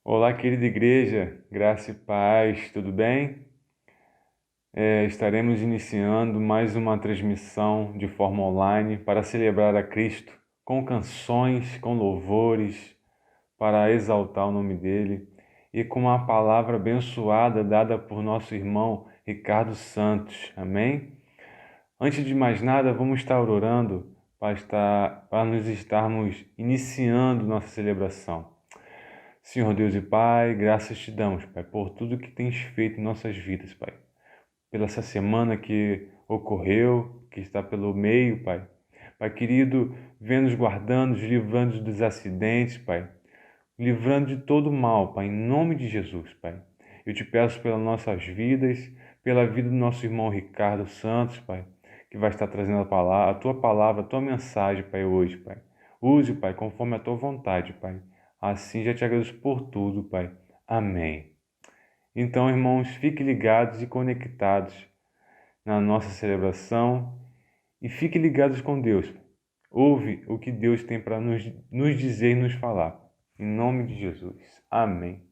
Olá, querida igreja, graça e paz, tudo bem? Estaremos iniciando mais uma transmissão de forma online para celebrar a Cristo com canções, com louvores, para exaltar o nome dele e com a palavra abençoada dada por nosso irmão Ricardo Santos. Amém? Antes de mais nada, vamos estar orando para nos estarmos iniciando nossa celebração. Senhor Deus e Pai, graças te damos, Pai, por tudo que tens feito em nossas vidas, Pai. Pela essa semana que ocorreu, que está pelo meio, Pai. Pai querido, vem nos guardando, nos livrando dos acidentes, Pai. Livrando de todo mal, Pai, em nome de Jesus, Pai. Eu te peço pelas nossas vidas, pela vida do nosso irmão Ricardo Santos, Pai, que vai estar trazendo a tua palavra, a tua mensagem, Pai, hoje, Pai. Use, Pai, conforme a tua vontade, Pai. Assim já te agradeço por tudo, Pai. Amém. Então, irmãos, fiquem ligados e conectados na nossa celebração e fiquem ligados com Deus. Ouve o que Deus tem para nos dizer e nos falar. Em nome de Jesus. Amém.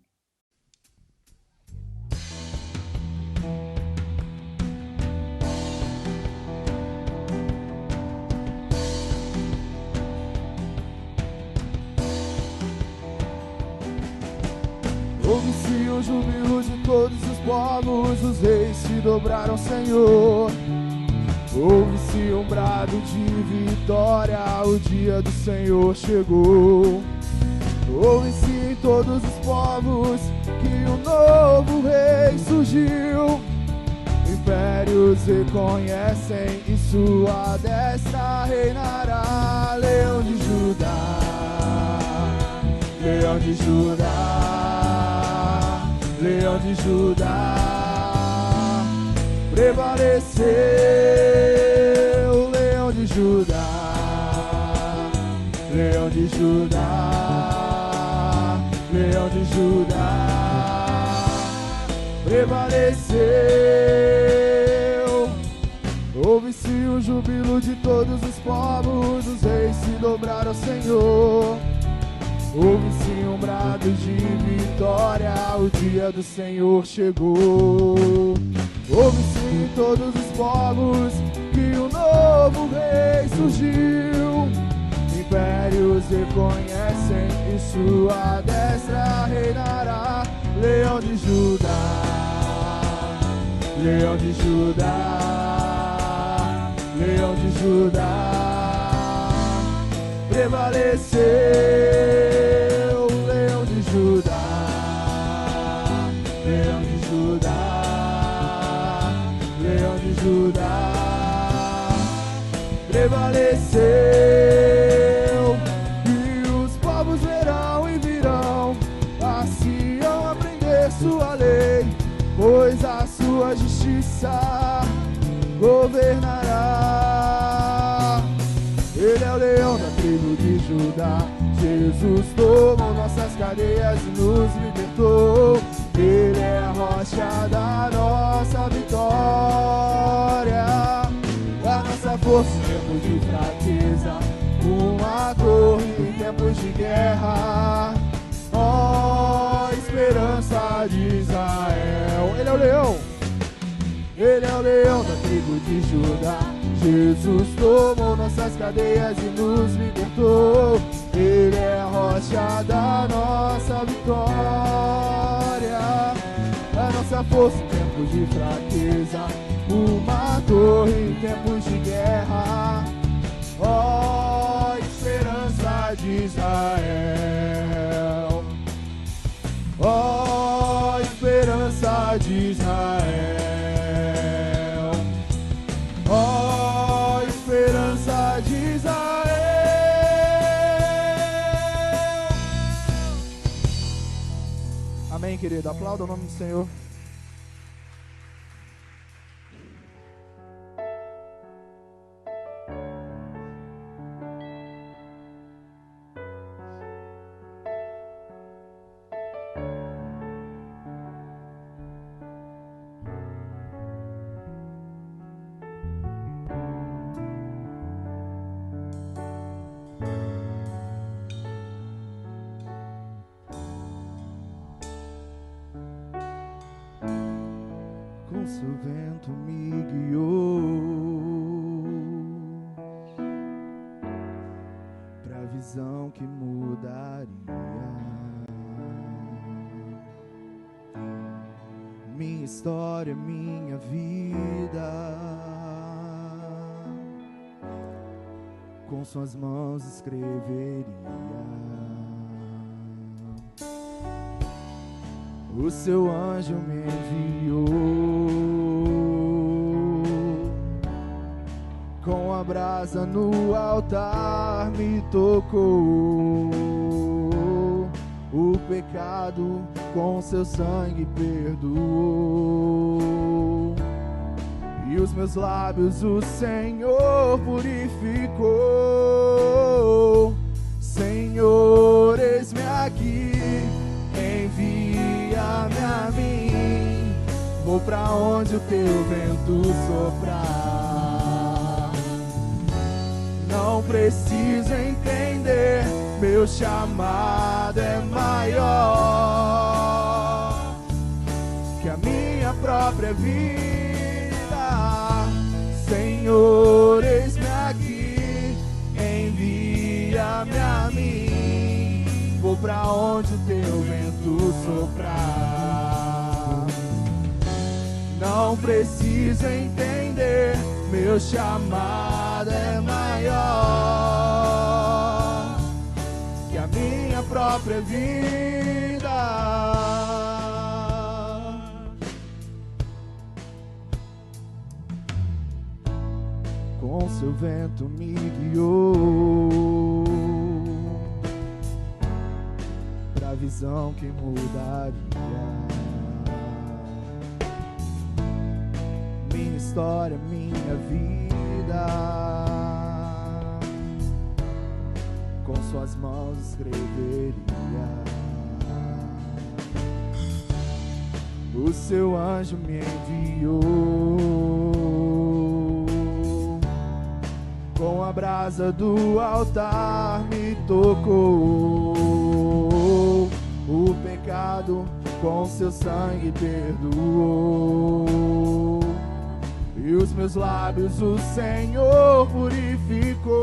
Ouve-se o júbilo de todos os povos, os reis se dobraram, Senhor. Ouve-se um brado de vitória, o dia do Senhor chegou. Ouve-se em todos os povos que um novo rei surgiu. Impérios reconhecem e sua destra reinará. Leão de Judá, Leão de Judá, Leão de Judá, prevaleceu. Leão de Judá, Leão de Judá, Leão de Judá, prevaleceu. Ouve-se o júbilo de todos os povos, os reis se dobraram ao Senhor. Ouve-se um brado de vitória, o dia do Senhor chegou. Ouve-se em todos os povos que um novo rei surgiu. Impérios reconhecem e sua destra reinará. Leão de Judá, Leão de Judá, Leão de Judá, prevaleceu. Leão de Judá, Leão de Judá, Leão de Judá, prevaleceu. E os povos verão e virão a Sião aprender sua lei, pois a sua justiça governará. Ele é o leão da tribo de Judá. Jesus tomou nossas cadeias e nos libertou. Ele é a rocha da nossa vitória, a nossa força em tempos de fraqueza, uma torre em tempos de guerra. Ó, esperança de Israel. Ele é o leão, ele é o leão da tribo de Judá. Jesus tomou nossas cadeias e nos libertou. Ele é a rocha da nossa vitória, a nossa força em tempos de fraqueza, uma torre em tempos de guerra. Ó, esperança de Israel. Ó, esperança de Israel. Ó, esperança de Israel. Amém, querido. Aplauda o nome do Senhor. Com seu vento me guiou pra visão que mudaria minha história, minha vida. Com suas mãos escreveria. O seu anjo me enviou, com a brasa no altar me tocou. O pecado com seu sangue perdoou. E os meus lábios o Senhor purificou. Senhor, eis-me aqui, envia-me a mim. Vou pra onde o teu vento soprar. Não preciso entender, meu chamado é maior que a minha própria vida. Senhor, eis-me aqui, envia-me a mim. Vou pra onde o teu vento soprar. Não preciso entender, meu chamado é maior que a minha própria vida. Com seu vento me guiou pra visão que mudaria minha história, minha vida. Com suas mãos escreveria. O seu anjo me enviou, com a brasa do altar me tocou. O pecado com seu sangue perdoou. E os meus lábios o Senhor purificou.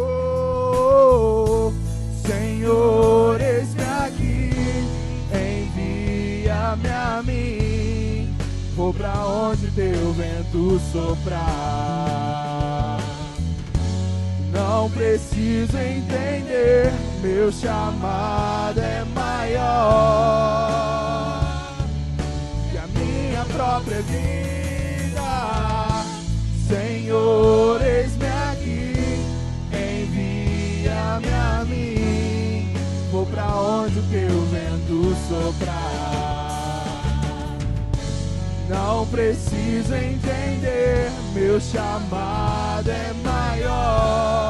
Senhor, eis-me aqui, envia-me a mim. Vou pra onde teu vento soprar. Não preciso entender, meu chamado é maior que a minha própria vida. Senhor, eis-me aqui, envia-me a mim. Vou pra onde o teu vento soprar. Não preciso entender, meu chamado é maior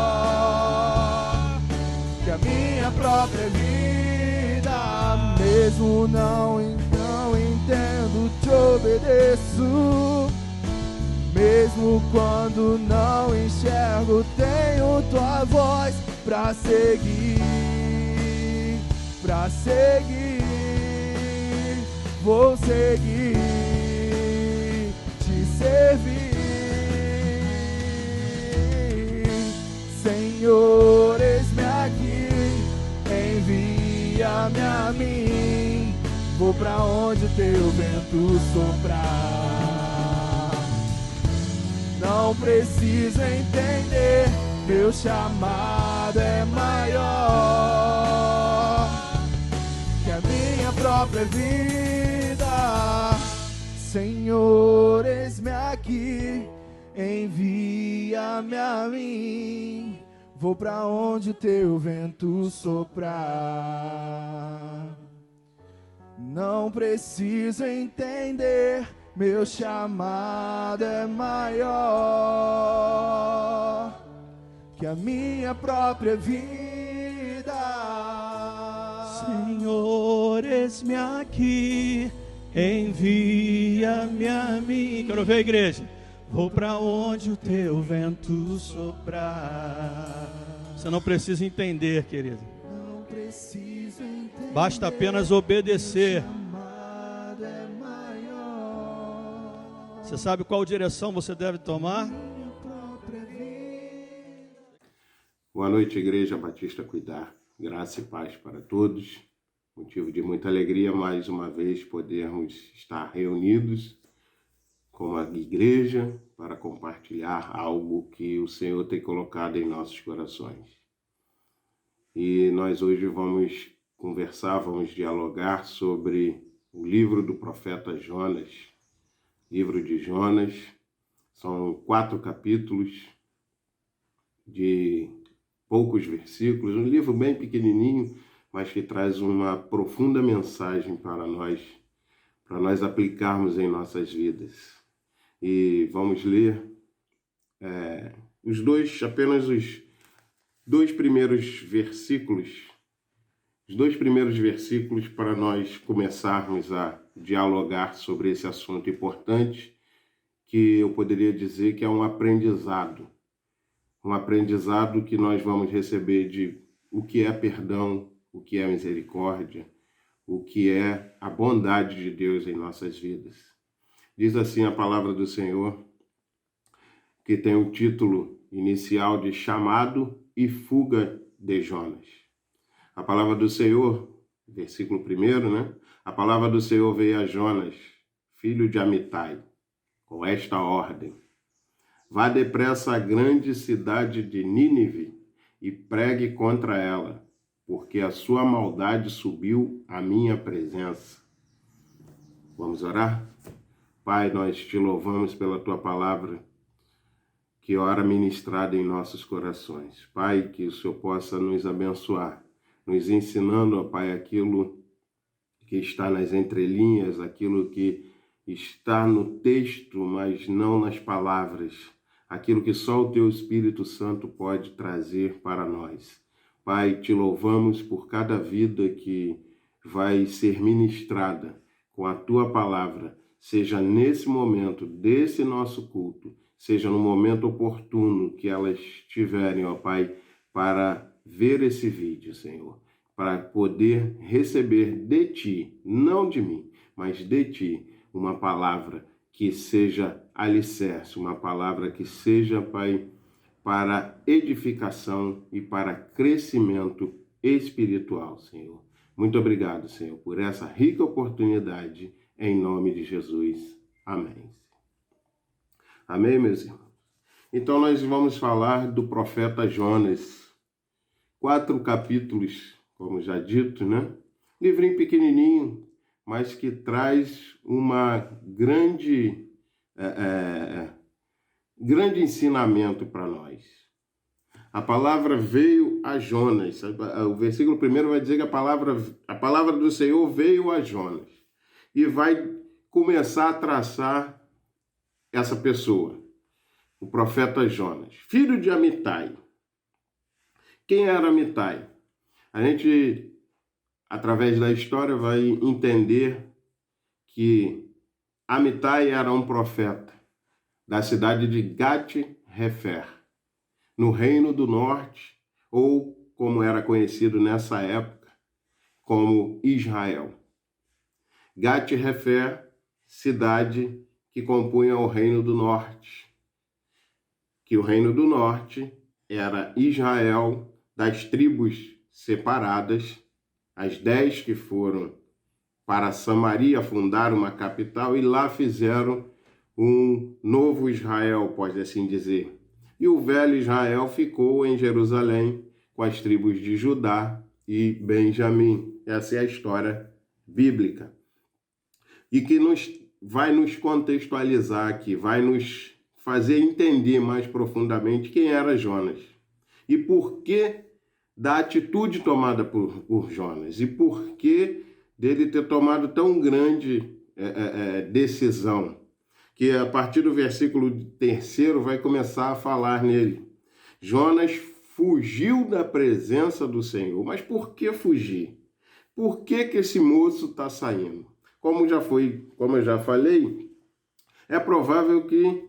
que a minha própria vida. Mesmo não entendo, te obedeço. Mesmo quando não enxergo, tenho tua voz pra seguir, pra seguir. Vou seguir, te servir. Senhor, eis-me aqui, envia-me a mim. Vou pra onde o teu vento soprar. Não preciso entender, meu chamado é maior que a minha própria vida. Senhor, eis-me aqui, envia-me a mim. Vou pra onde o teu vento soprar. Não preciso entender, meu chamado é maior que a minha própria vida. Senhor, eis-me aqui, envia-me a mim. Quero ver a igreja. Vou para onde o teu vento soprar. Você não precisa entender, querido. Não preciso entender. Basta apenas obedecer. Meu chamado é maior. Você sabe qual direção você deve tomar? Boa noite, Igreja Batista Cuidar. Graça e paz para todos. Motivo de muita alegria, mais uma vez, podermos estar reunidos como a igreja para compartilhar algo que o Senhor tem colocado em nossos corações. E nós hoje vamos conversar, vamos dialogar sobre o livro do profeta Jonas. Livro de Jonas, são 4 capítulos de poucos versículos, um livro bem pequenininho, mas que traz uma profunda mensagem para nós aplicarmos em nossas vidas. E vamos ler apenas os 2 primeiros versículos, para nós começarmos a dialogar sobre esse assunto importante, que eu poderia dizer que é um aprendizado que nós vamos receber de o que é perdão, o que é misericórdia, o que é a bondade de Deus em nossas vidas. Diz assim a palavra do Senhor, que tem o título inicial de Chamado e Fuga de Jonas. A palavra do Senhor, versículo 1, né? A palavra do Senhor veio a Jonas, filho de Amitai, com esta ordem: vá depressa à grande cidade de Nínive e pregue contra ela, porque a sua maldade subiu à minha presença. Vamos orar? Pai, nós te louvamos pela tua palavra, que ora ministrada em nossos corações. Pai, que o Senhor possa nos abençoar, nos ensinando, ó Pai, aquilo que está nas entrelinhas, aquilo que está no texto, mas não nas palavras, aquilo que só o Teu Espírito Santo pode trazer para nós. Pai, te louvamos por cada vida que vai ser ministrada com a Tua palavra, seja nesse momento desse nosso culto, seja no momento oportuno que elas tiverem, ó Pai, para ver esse vídeo, Senhor, para poder receber de Ti, não de mim, mas de Ti, uma palavra que seja alicerce, uma palavra que seja, Pai, para edificação e para crescimento espiritual, Senhor. Muito obrigado, Senhor, por essa rica oportunidade, em nome de Jesus. Amém. Amém, meus irmãos? Então, nós vamos falar do profeta Jonas. 4 capítulos, como já dito, né? Livrinho pequenininho, mas que traz uma grande ensinamento para nós. A palavra veio a Jonas. O versículo 1 vai dizer que a palavra do Senhor veio a Jonas. E vai começar a traçar essa pessoa, o profeta Jonas, filho de Amitai. Quem era Amitai? A gente, através da história, vai entender que Amitai era um profeta da cidade de Gat-Hefer, no Reino do Norte, ou como era conhecido nessa época, como Israel. Gat-Hefer, cidade que compunha o Reino do Norte, que o Reino do Norte era Israel, das tribos separadas, as 10 que foram para Samaria fundar uma capital e lá fizeram um novo Israel, pode assim dizer. E o velho Israel ficou em Jerusalém com as tribos de Judá e Benjamim. Essa é a história bíblica. E que vai nos contextualizar aqui, vai nos fazer entender mais profundamente quem era Jonas. E por que da atitude tomada por Jonas. E por que dele ter tomado tão grande decisão. Que a partir do versículo 3 vai começar a falar nele. Jonas fugiu da presença do Senhor. Mas por que fugir? Por que esse moço está saindo? Como eu já falei, é provável que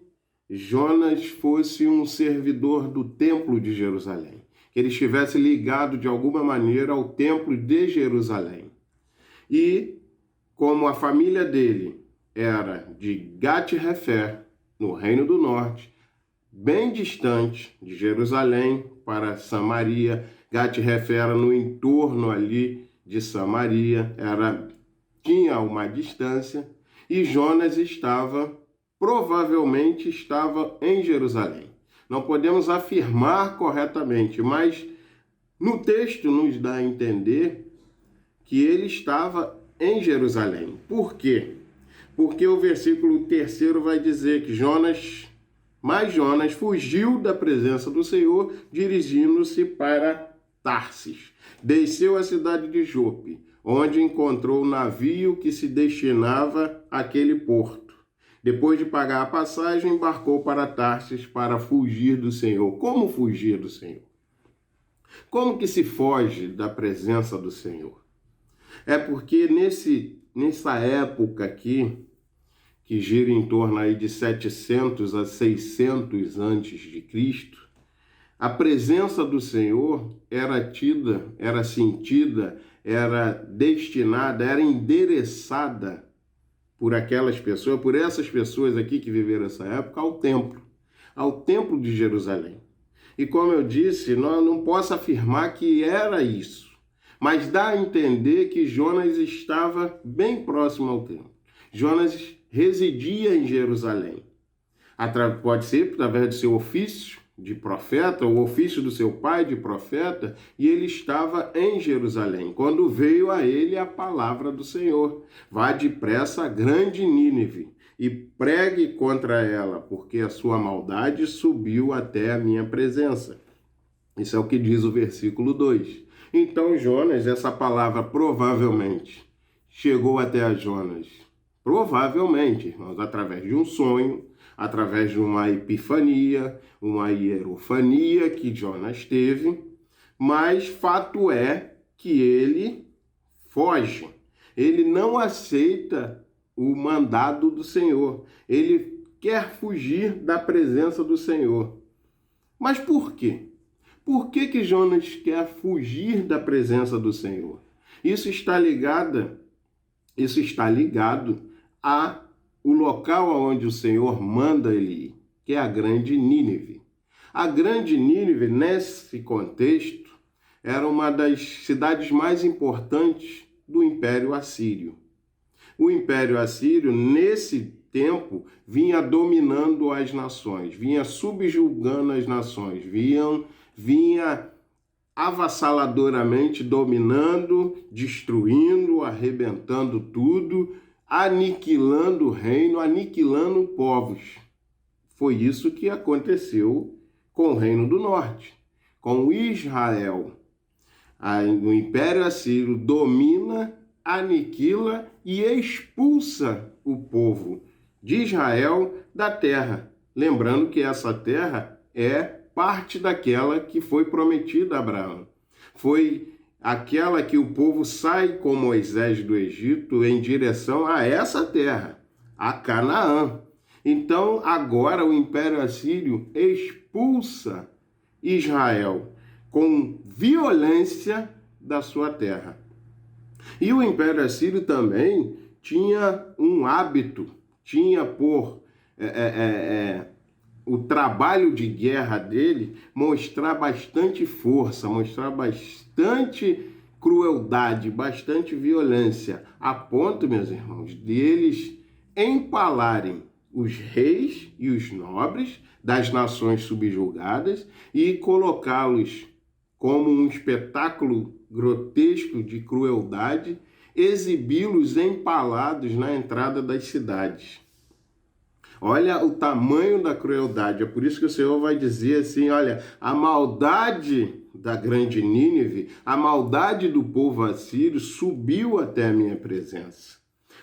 Jonas fosse um servidor do templo de Jerusalém, que ele estivesse ligado de alguma maneira ao templo de Jerusalém. E como a família dele era de Gat-Hefer, no Reino do Norte, bem distante de Jerusalém, para Samaria. Gat-Hefer era no entorno ali de Samaria, tinha uma distância, e Jonas provavelmente estava em Jerusalém. Não podemos afirmar corretamente, mas no texto nos dá a entender que ele estava em Jerusalém. Por quê? Porque o versículo 3 vai dizer que Jonas fugiu da presença do Senhor, dirigindo-se para Tarsis. Desceu à cidade de Jope, onde encontrou o navio que se destinava àquele porto. Depois de pagar a passagem, embarcou para Tarsis para fugir do Senhor. Como fugir do Senhor? Como que se foge da presença do Senhor? É porque nessa época aqui, que gira em torno aí de 700 a 600 antes de Cristo, a presença do Senhor era sentida, era destinada, era endereçada por essas pessoas aqui que viveram essa época, ao templo de Jerusalém. E como eu disse, não posso afirmar que era isso, mas dá a entender que Jonas estava bem próximo ao templo. Jonas residia em Jerusalém. Pode ser através do seu ofício de profeta, o ofício do seu pai de profeta, e ele estava em Jerusalém, quando veio a ele a palavra do Senhor. Vá depressa a grande Nínive e pregue contra ela, porque a sua maldade subiu até a minha presença. Isso é o que diz o versículo 2. Então Jonas, essa palavra provavelmente chegou até a Jonas. Provavelmente, irmãos, através de um sonho, através de uma epifania, uma hierofania que Jonas teve, mas fato é que ele foge. Ele não aceita o mandado do Senhor. Ele quer fugir da presença do Senhor. Mas por quê? Por que Jonas quer fugir da presença do Senhor? Isso está ligado o local onde o Senhor manda ele ir, que é a grande Nínive. A grande Nínive, nesse contexto, era uma das cidades mais importantes do Império Assírio. O Império Assírio, nesse tempo, vinha dominando as nações, vinha subjugando as nações, vinha avassaladoramente dominando, destruindo, arrebentando tudo, aniquilando o reino, aniquilando povos. Foi isso que aconteceu com o Reino do Norte, com Israel. O Império Assírio domina, aniquila e expulsa o povo de Israel da terra. Lembrando que essa terra é parte daquela que foi prometida a Abraão. Foi aquela que o povo sai com Moisés do Egito em direção a essa terra, a Canaã. Então, agora o Império Assírio expulsa Israel com violência da sua terra. E o Império Assírio também tinha um hábito, tinha o trabalho de guerra dele mostrar bastante força, mostrar bastante crueldade, bastante violência, a ponto, meus irmãos, deles empalarem os reis e os nobres das nações subjugadas e colocá-los como um espetáculo grotesco de crueldade, exibi-los empalados na entrada das cidades. Olha o tamanho da crueldade. É por isso que o Senhor vai dizer assim, olha, a maldade da grande Nínive, a maldade do povo assírio subiu até a minha presença.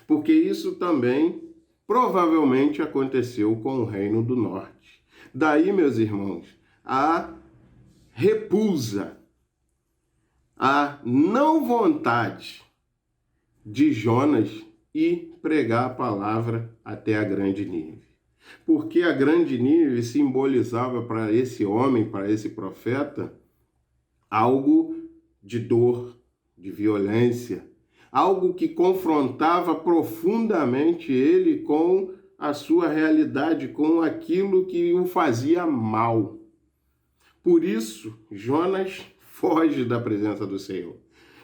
Porque isso também provavelmente aconteceu com o Reino do Norte. Daí, meus irmãos, a repulsa, a não vontade de Jonas ir pregar a palavra até a grande Nínive. Porque a grande Nínive simbolizava para esse homem, para esse profeta, algo de dor, de violência, algo que confrontava profundamente ele com a sua realidade, com aquilo que o fazia mal. Por isso, Jonas foge da presença do Senhor.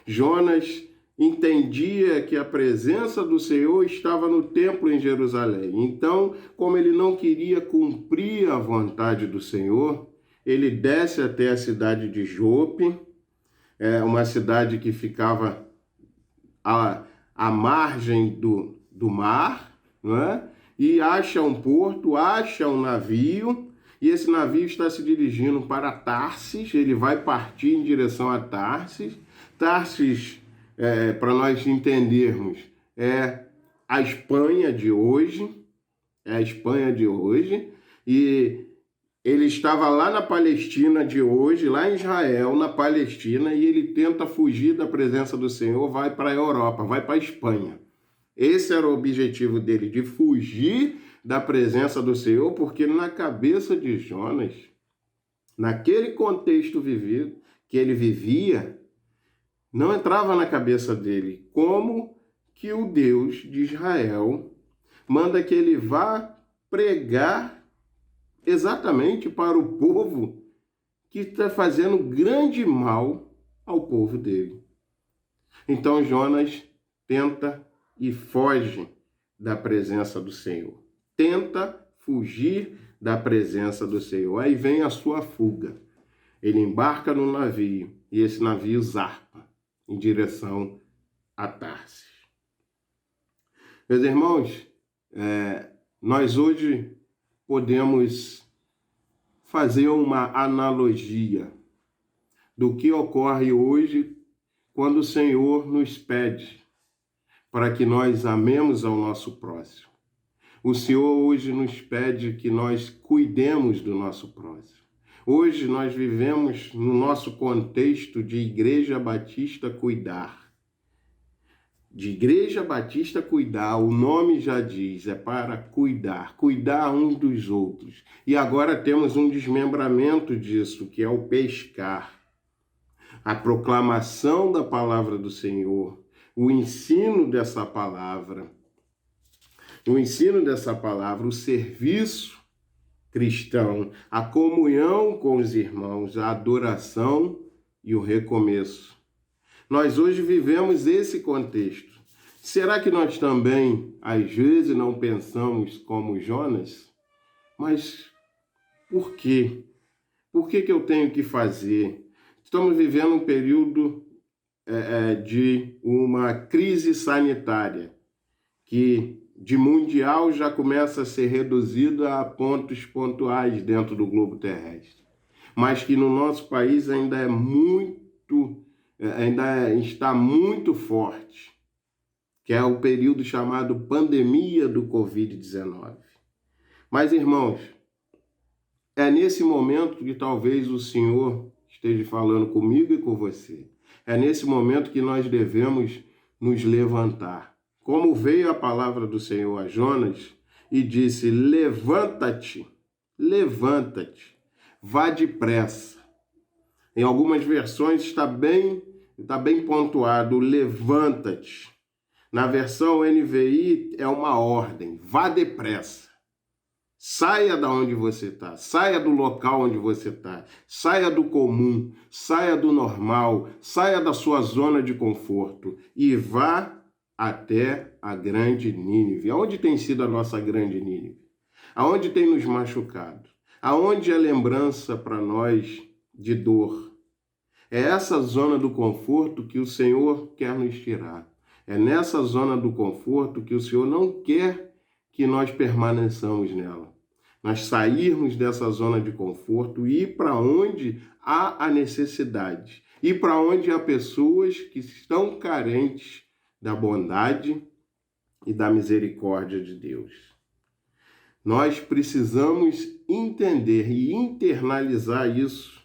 Jonas entendia que a presença do Senhor estava no templo em Jerusalém. Então, como ele não queria cumprir a vontade do Senhor, ele desce até a cidade de Jope, uma cidade que ficava à margem do mar, não é? E acha um porto, acha um navio, e esse navio está se dirigindo para Tarsis. Ele vai partir em direção a Tarsis. Tarsis, para nós entendermos, é a Espanha de hoje, e ele estava lá na Palestina de hoje, lá em Israel, na Palestina, e ele tenta fugir da presença do Senhor, vai para a Europa, vai para a Espanha. Esse era o objetivo dele, de fugir da presença do Senhor, porque na cabeça de Jonas, naquele contexto que ele vivia, não entrava na cabeça dele como que o Deus de Israel manda que ele vá pregar exatamente para o povo que está fazendo grande mal ao povo dele. Então Jonas tenta e foge da presença do Senhor. Tenta fugir da presença do Senhor. Aí vem a sua fuga. Ele embarca no navio e esse navio zarpa em direção a Tarsis. Meus irmãos, nós hoje podemos fazer uma analogia do que ocorre hoje quando o Senhor nos pede para que nós amemos ao nosso próximo. O Senhor hoje nos pede que nós cuidemos do nosso próximo. Hoje nós vivemos no nosso contexto de Igreja Batista Cuidar. De Igreja Batista Cuidar, o nome já diz, é para cuidar uns dos outros. E agora temos um desmembramento disso, que é o pescar. A proclamação da palavra do Senhor, o ensino dessa palavra, o serviço cristão, a comunhão com os irmãos, a adoração e o recomeço. Nós hoje vivemos esse contexto. Será que nós também, às vezes, não pensamos como Jonas? Mas por quê? Por que eu tenho que fazer? Estamos vivendo um período de uma crise sanitária, que de mundial já começa a ser reduzida a pontos pontuais dentro do globo terrestre, mas que no nosso país ainda está muito forte, que é o período chamado pandemia do Covid-19. Mas, irmãos, é nesse momento que talvez o Senhor esteja falando comigo e com você. É nesse momento que nós devemos nos levantar. Como veio a palavra do Senhor a Jonas e disse: levanta-te, vá depressa. Em algumas versões está bem pontuado, levanta-te. Na versão NVI é uma ordem, vá depressa. Saia da onde você está, saia do local onde você está, saia do comum, saia do normal, saia da sua zona de conforto e vá até a grande Nínive. Aonde tem sido a nossa grande Nínive? Aonde tem nos machucado? Aonde é lembrança para nós de dor? É essa zona do conforto que o Senhor quer nos tirar. É nessa zona do conforto que o Senhor não quer que nós permaneçamos nela. Nós sairmos dessa zona de conforto e ir para onde há a necessidade. E para onde há pessoas que estão carentes da bondade e da misericórdia de Deus. Nós precisamos entender e internalizar isso,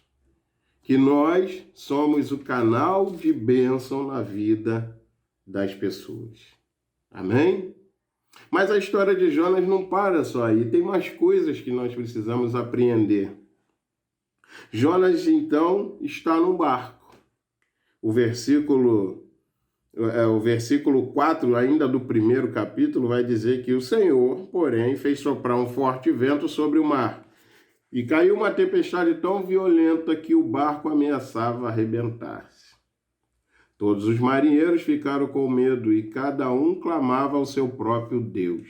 que nós somos o canal de bênção na vida das pessoas. Amém? Mas a história de Jonas não para só aí. Tem mais coisas que nós precisamos apreender. Jonas, então, está no barco. O versículo o versículo 4, ainda do primeiro capítulo, vai dizer que o Senhor, porém, fez soprar um forte vento sobre o mar, e caiu uma tempestade tão violenta que o barco ameaçava arrebentar-se. Todos os marinheiros ficaram com medo e cada um clamava ao seu próprio Deus.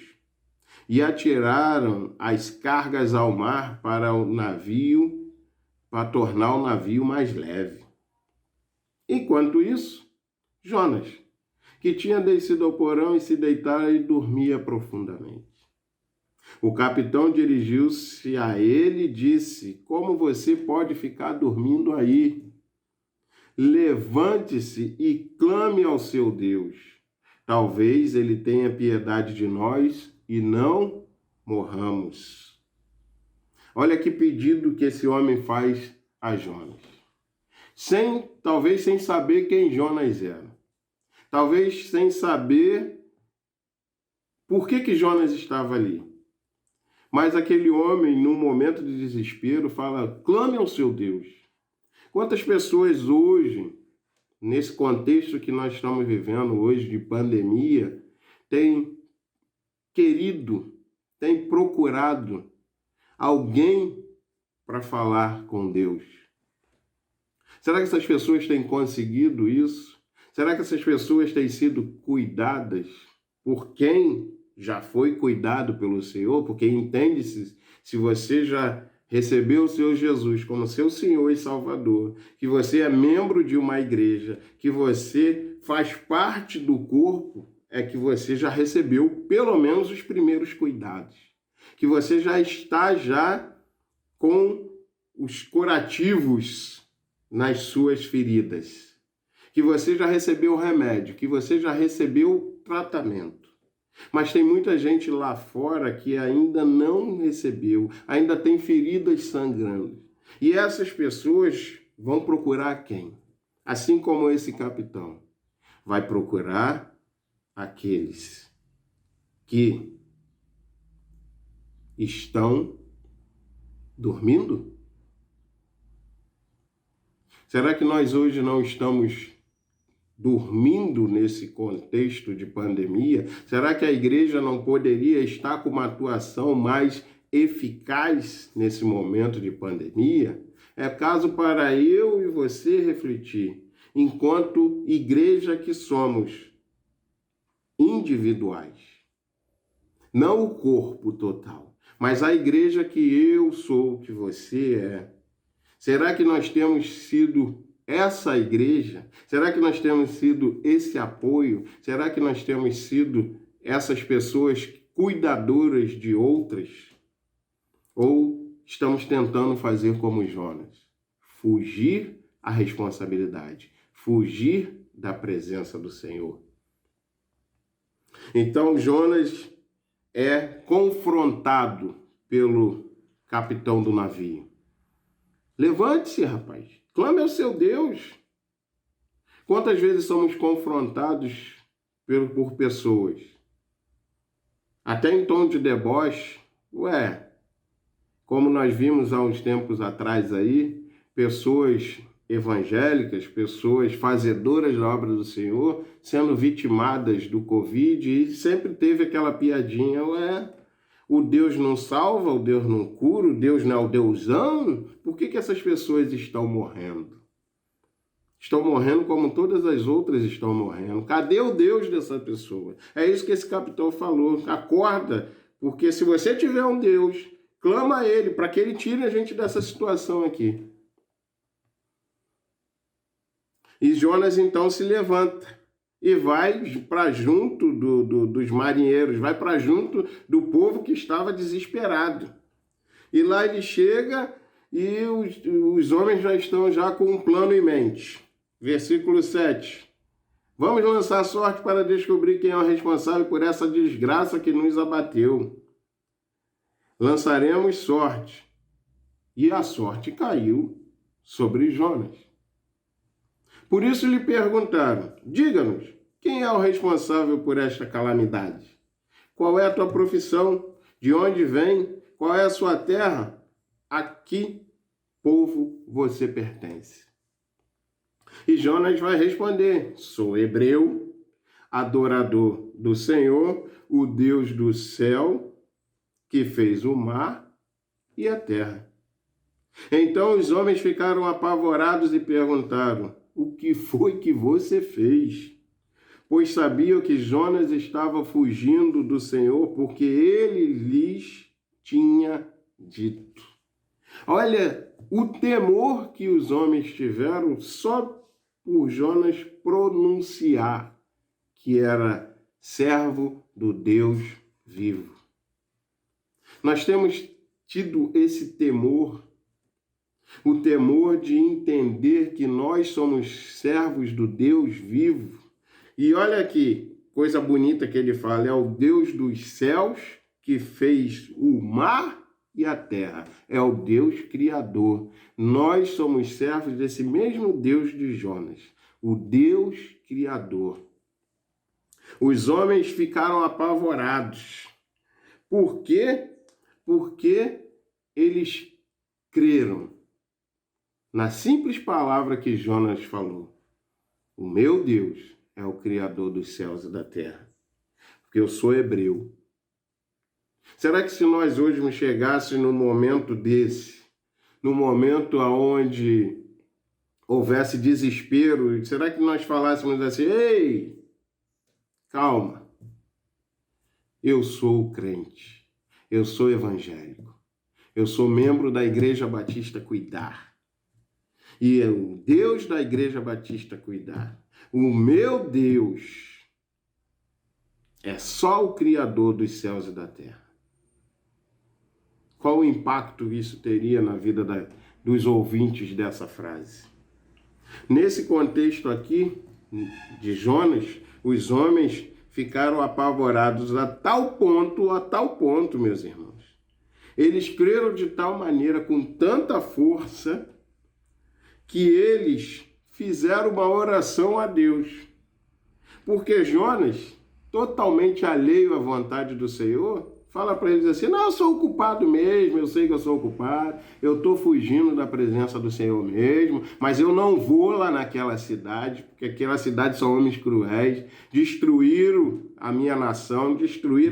E atiraram as cargas ao mar para tornar o navio mais leve. Enquanto isso, Jonas, que tinha descido ao porão e se deitara e dormia profundamente. O capitão dirigiu-se a ele e disse: como você pode ficar dormindo aí? Levante-se e clame ao seu Deus. Talvez ele tenha piedade de nós e não morramos. Olha que pedido que esse homem faz a Jonas. Talvez sem saber quem Jonas era. Talvez sem saber por que Jonas estava ali. Mas aquele homem, num momento de desespero, fala: clame ao seu Deus. Quantas pessoas hoje, nesse contexto que nós estamos vivendo hoje de pandemia, têm querido, têm procurado alguém para falar com Deus? Será que essas pessoas têm conseguido isso? Será que essas pessoas têm sido cuidadas por quem já foi cuidado pelo Senhor? Porque entende-se, se você já recebeu o Senhor Jesus como seu Senhor e Salvador, que você é membro de uma igreja, que você faz parte do corpo, é que você já recebeu pelo menos os primeiros cuidados. Que você já está com os curativos nas suas feridas. Que você já recebeu o remédio, que você já recebeu o tratamento. Mas tem muita gente lá fora que ainda não recebeu, ainda tem feridas sangrando. E essas pessoas vão procurar quem? Assim como esse capitão. Vai procurar aqueles que estão dormindo? Será que nós hoje não estamos dormindo nesse contexto de pandemia? Será que a igreja não poderia estar com uma atuação mais eficaz nesse momento de pandemia? É caso para eu e você refletir, enquanto igreja que somos individuais, não o corpo total, mas a igreja que eu sou, que você é. Será que nós temos sido essa igreja? Será que nós temos sido esse apoio? Será que nós temos sido essas pessoas cuidadoras de outras? Ou estamos tentando fazer como Jonas? Fugir à responsabilidade, fugir da presença do Senhor. Então Jonas é confrontado pelo capitão do navio. Levante-se, rapaz. Clame ao seu Deus. Quantas vezes somos confrontados por pessoas, até em tom de deboche? Como nós vimos há uns tempos atrás aí, pessoas evangélicas, pessoas fazedoras da obra do Senhor, sendo vitimadas do Covid, e sempre teve aquela piadinha: o Deus não salva, o Deus não cura, o Deus não é o Deusão? Por que essas pessoas estão morrendo? Estão morrendo como todas as outras estão morrendo. Cadê o Deus dessa pessoa? É isso que esse capitão falou. Acorda, porque se você tiver um Deus, clama a Ele para que Ele tire a gente dessa situação aqui. E Jonas então se levanta e vai para junto dos marinheiros, vai para junto do povo que estava desesperado. E lá ele chega e os homens já estão com um plano em mente. Versículo 7. Vamos lançar sorte para descobrir quem é o responsável por essa desgraça que nos abateu. Lançaremos sorte. E a sorte caiu sobre Jonas. Por isso lhe perguntaram: diga-nos, quem é o responsável por esta calamidade? Qual é a tua profissão? De onde vem? Qual é a sua terra? A que povo você pertence? E Jonas vai responder: sou hebreu, adorador do Senhor, o Deus do céu, que fez o mar e a terra. Então os homens ficaram apavorados e perguntaram: o que foi que você fez? Pois sabiam que Jonas estava fugindo do Senhor, porque ele lhes tinha dito. Olha, o temor que os homens tiveram só por Jonas pronunciar que era servo do Deus vivo. Nós temos tido esse temor, o temor de entender que nós somos servos do Deus vivo. E olha aqui, coisa bonita que ele fala, é o Deus dos céus que fez o mar e a terra. É o Deus criador. Nós somos servos desse mesmo Deus de Jonas, o Deus criador. Os homens ficaram apavorados. Por quê? Porque eles creram na simples palavra que Jonas falou. O meu Deus é o Criador dos céus e da terra. Porque eu sou hebreu. Será que se nós hoje chegássemos num momento desse, num momento onde houvesse desespero, será que nós falássemos assim: ei, calma, eu sou crente, eu sou evangélico, eu sou membro da Igreja Batista Cuidar, e é o Deus da Igreja Batista Cuidar, o meu Deus é só o Criador dos céus e da terra. Qual o impacto isso teria na vida dos ouvintes dessa frase? Nesse contexto aqui de Jonas, os homens ficaram apavorados a tal ponto, meus irmãos. Eles creram de tal maneira, com tanta força, que eles fizeram uma oração a Deus. Porque Jonas, totalmente alheio à vontade do Senhor, fala para eles assim: não, eu sou o culpado mesmo, eu sei que eu sou o culpado, eu estou fugindo da presença do Senhor mesmo, mas eu não vou lá naquela cidade, porque aquela cidade são homens cruéis, destruíram a minha nação,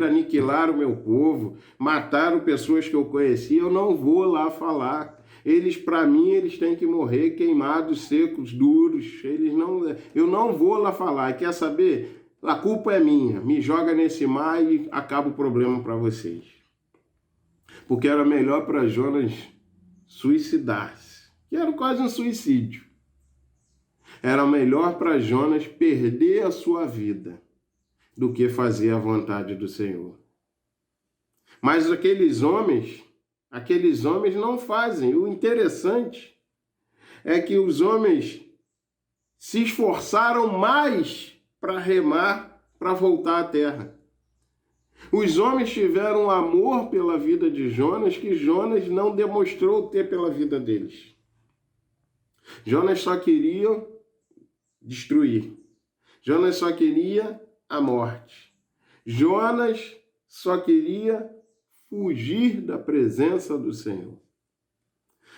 aniquilaram o meu povo, mataram pessoas que eu conhecia, eu não vou lá falar. Eles, para mim, eles têm que morrer queimados, secos, duros, eu não vou lá falar. Quer saber? A culpa é minha, me joga nesse mar e acaba o problema para vocês. Porque era melhor para Jonas suicidar-se, que era quase um suicídio. Era melhor para Jonas perder a sua vida do que fazer a vontade do Senhor. Mas aqueles homens não fazem. O interessante é que os homens se esforçaram mais para remar, para voltar à terra. Os homens tiveram amor pela vida de Jonas que Jonas não demonstrou ter pela vida deles. Jonas só queria destruir. Jonas só queria a morte. Jonas só queria fugir da presença do Senhor.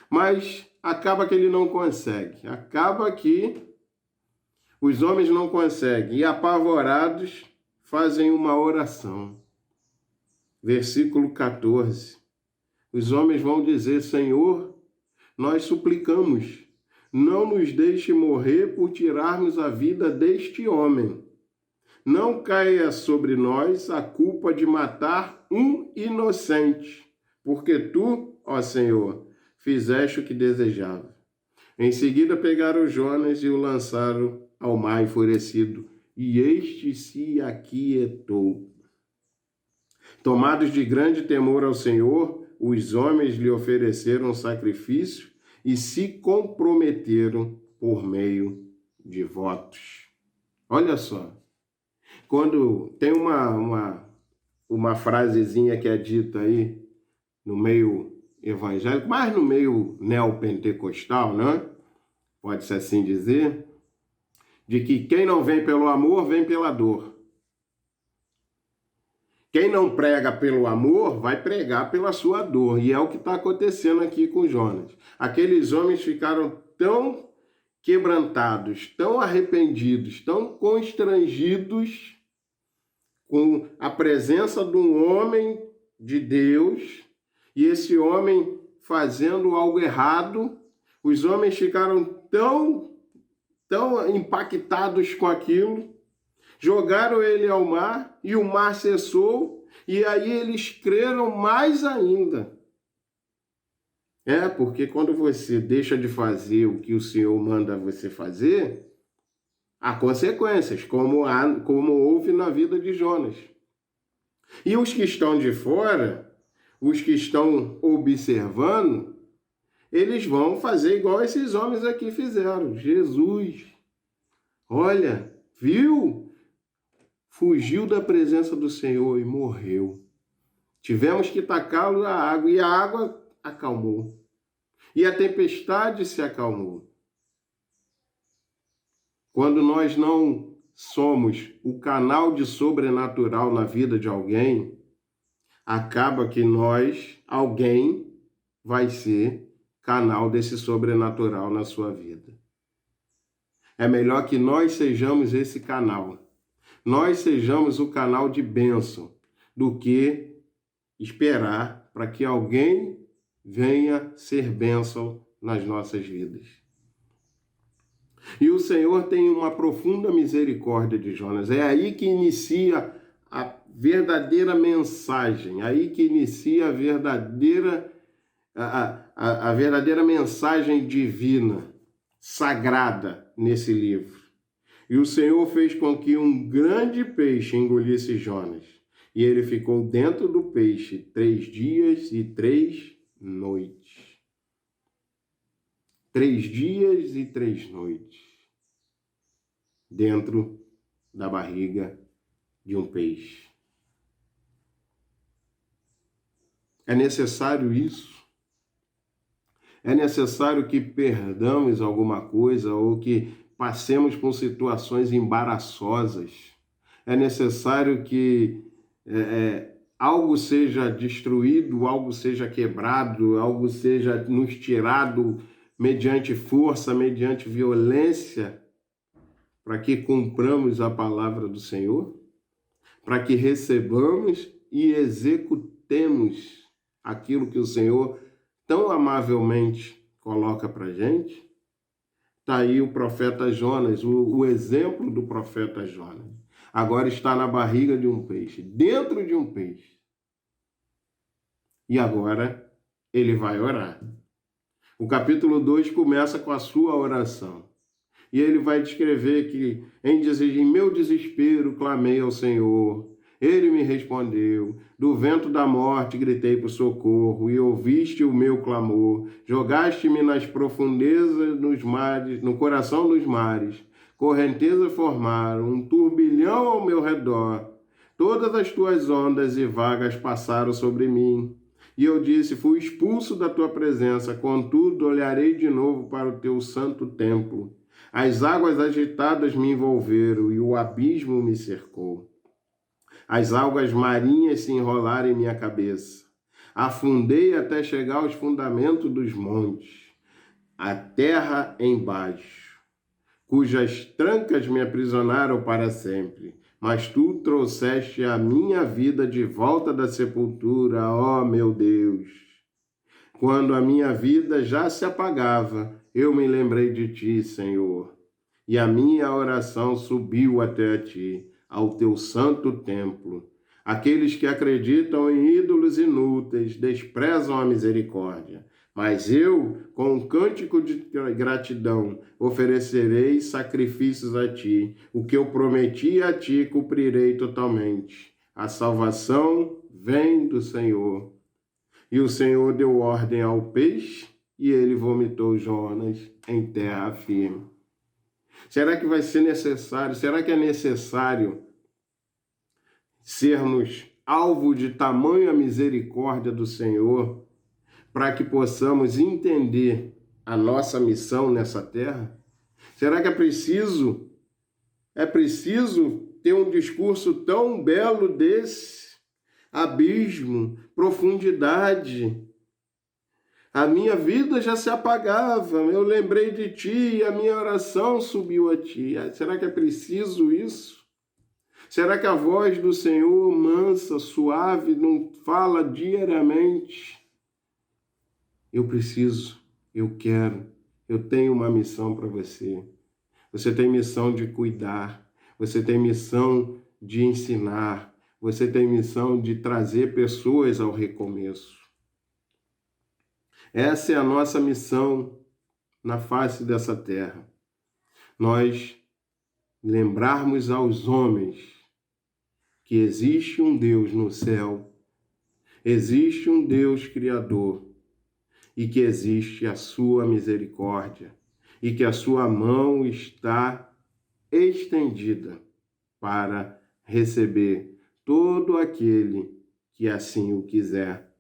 Mas acaba que ele não consegue. Acaba que os homens não conseguem e, apavorados, fazem uma oração. Versículo 14. Os homens vão dizer: Senhor, nós suplicamos, não nos deixe morrer por tirarmos a vida deste homem. Não caia sobre nós a culpa de matar um inocente, porque tu, ó Senhor, fizeste o que desejava. Em seguida pegaram Jonas e o lançaram ao mar enfurecido, e este se aquietou. Tomados de grande temor ao Senhor, os homens lhe ofereceram sacrifício e se comprometeram por meio de votos. Olha só, quando tem uma frasezinha que é dita aí no meio evangélico, mas no meio neopentecostal, né? Pode-se assim dizer, de que quem não vem pelo amor, vem pela dor. Quem não prega pelo amor, vai pregar pela sua dor. E é o que está acontecendo aqui com Jonas. Aqueles homens ficaram tão quebrantados, tão arrependidos, tão constrangidos com a presença de um homem de Deus, e esse homem fazendo algo errado. Os homens ficaram tão impactados com aquilo, jogaram ele ao mar e o mar cessou, e aí eles creram mais ainda. Porque quando você deixa de fazer o que o Senhor manda você fazer, há consequências, como houve na vida de Jonas. E os que estão de fora, os que estão observando, eles vão fazer igual esses homens aqui fizeram. Jesus, olha, viu? Fugiu da presença do Senhor e morreu. Tivemos que tacá-lo na água, e a água acalmou. E a tempestade se acalmou. Quando nós não somos o canal de sobrenatural na vida de alguém, acaba que alguém vai ser canal desse sobrenatural na sua vida. É melhor que nós sejamos esse canal. Nós sejamos o canal de bênção, do que esperar para que alguém venha ser bênção nas nossas vidas. E o Senhor tem uma profunda misericórdia de Jonas. É aí que inicia a verdadeira mensagem, aí que inicia a verdadeira mensagem divina, sagrada nesse livro. E o Senhor fez com que um grande peixe engolisse Jonas, e ele ficou dentro do peixe 3 dias e 3 noites. 3 dias e 3 noites dentro da barriga de um peixe. É necessário isso? É necessário que perdamos alguma coisa ou que passemos por situações embaraçosas? É necessário que algo seja destruído, algo seja quebrado, algo seja nos tirado mediante força, mediante violência, para que cumpramos a palavra do Senhor? Para que recebamos e executemos aquilo que o Senhor tão amavelmente coloca para a gente? Está aí o profeta Jonas, o exemplo do profeta Jonas. Agora está na barriga de um peixe, dentro de um peixe. E agora ele vai orar. O capítulo 2 começa com a sua oração. E ele vai descrever que em meu desespero clamei ao Senhor. Ele me respondeu. Do vento da morte gritei por socorro, e ouviste o meu clamor. Jogaste-me nas profundezas dos mares, no coração dos mares. Correnteza formaram, um turbilhão ao meu redor. Todas as tuas ondas e vagas passaram sobre mim. E eu disse, fui expulso da tua presença, contudo olharei de novo para o teu santo templo. As águas agitadas me envolveram e o abismo me cercou. As algas marinhas se enrolaram em minha cabeça. Afundei até chegar aos fundamentos dos montes, a terra embaixo, cujas trancas me aprisionaram para sempre. Mas tu trouxeste a minha vida de volta da sepultura, ó meu Deus. Quando a minha vida já se apagava, eu me lembrei de ti, Senhor, e a minha oração subiu até a ti, ao teu santo templo. Aqueles que acreditam em ídolos inúteis desprezam a misericórdia. Mas eu, com um cântico de gratidão, oferecerei sacrifícios a ti. O que eu prometi a ti, cumprirei totalmente. A salvação vem do Senhor. E o Senhor deu ordem ao peixe, e ele vomitou Jonas em terra firme. Será que vai ser necessário? Será que é necessário sermos alvo de tamanha misericórdia do Senhor para que possamos entender a nossa missão nessa terra? Será que é preciso ter um discurso tão belo desse? Abismo, profundidade, A minha vida já se apagava, eu lembrei de ti e a minha oração subiu a ti. Será que é preciso isso? Será que a voz do Senhor, mansa, suave, não fala diariamente? Eu preciso, eu quero, eu tenho uma missão para você. Você tem missão de cuidar, você tem missão de ensinar, você tem missão de trazer pessoas ao recomeço. Essa é a nossa missão na face dessa terra. Nós lembrarmos aos homens que existe um Deus no céu, existe um Deus criador e que existe a sua misericórdia e que a sua mão está estendida para receber todo aquele que assim o quiser.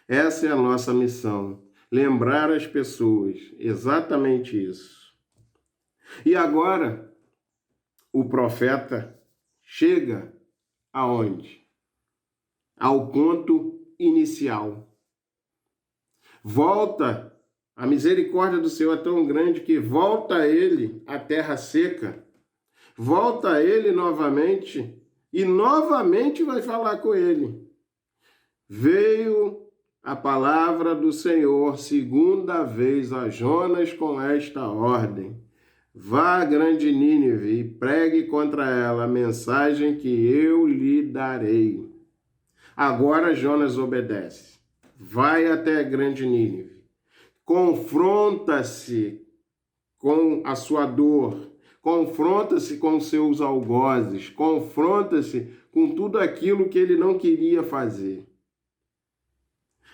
Essa é a nossa missão, lembrar as pessoas exatamente isso. E agora, o profeta chega aonde? Ao ponto inicial. Volta, a misericórdia do Senhor é tão grande que volta a ele a terra seca, volta a ele novamente e novamente vai falar com ele. Veio a palavra do Senhor segunda vez a Jonas com esta ordem: vá à grande Nínive e pregue contra ela a mensagem que eu lhe darei. Agora Jonas obedece. Vai até a grande Nínive. Confronta-se com a sua dor. Confronta-se com seus algozes. Confronta-se com tudo aquilo que ele não queria fazer.